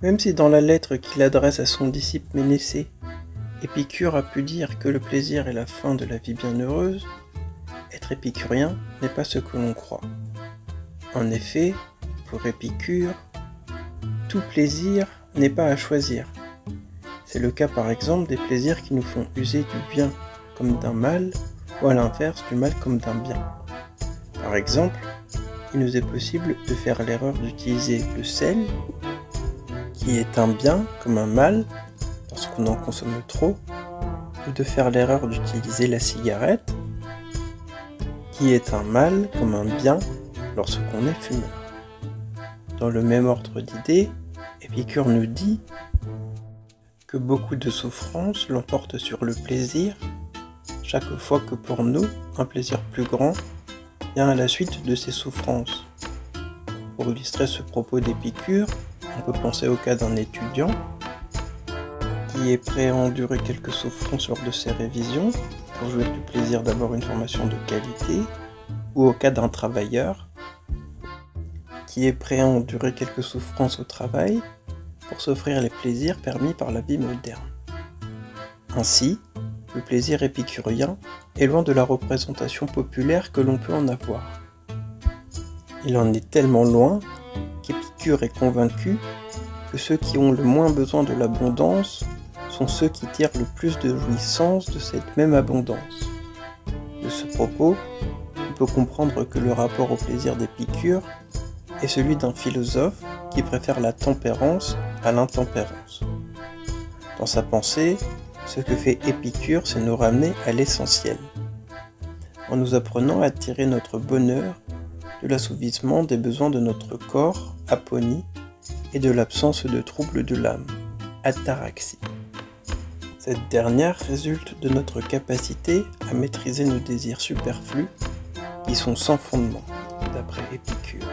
Même si dans la lettre qu'il adresse à son disciple Ménécée, Épicure a pu dire que le plaisir est la fin de la vie bienheureuse, être épicurien n'est pas ce que l'on croit. En effet, pour Épicure, tout plaisir n'est pas à choisir. C'est le cas par exemple des plaisirs qui nous font user du bien comme d'un mal, ou à l'inverse du mal comme d'un bien. Par exemple, il nous est possible de faire l'erreur d'utiliser le sel, qui est un bien comme un mal lorsqu'on en consomme trop, ou de faire l'erreur d'utiliser la cigarette, qui est un mal comme un bien lorsqu'on est fumeur. Dans le même ordre d'idées, Épicure nous dit que beaucoup de souffrances l'emportent sur le plaisir, chaque fois que pour nous, un plaisir plus grand vient à la suite de ces souffrances. Pour illustrer ce propos d'Épicure, on peut penser au cas d'un étudiant qui est prêt à endurer quelques souffrances lors de ses révisions pour jouir du plaisir d'avoir une formation de qualité, ou au cas d'un travailleur qui est prêt à endurer quelques souffrances au travail pour s'offrir les plaisirs permis par la vie moderne. Ainsi, le plaisir épicurien est loin de la représentation populaire que l'on peut en avoir. Il en est tellement loin qu'Épicure est convaincu que ceux qui ont le moins besoin de l'abondance sont ceux qui tirent le plus de jouissance de cette même abondance. De ce propos, on peut comprendre que le rapport au plaisir d'Épicure est celui d'un philosophe qui préfère la tempérance à l'intempérance. Dans sa pensée, ce que fait Épicure, c'est nous ramener à l'essentiel, en nous apprenant à tirer notre bonheur de l'assouvissement des besoins de notre corps, aponie, et de l'absence de troubles de l'âme, ataraxie. Cette dernière résulte de notre capacité à maîtriser nos désirs superflus qui sont sans fondement, d'après Épicure.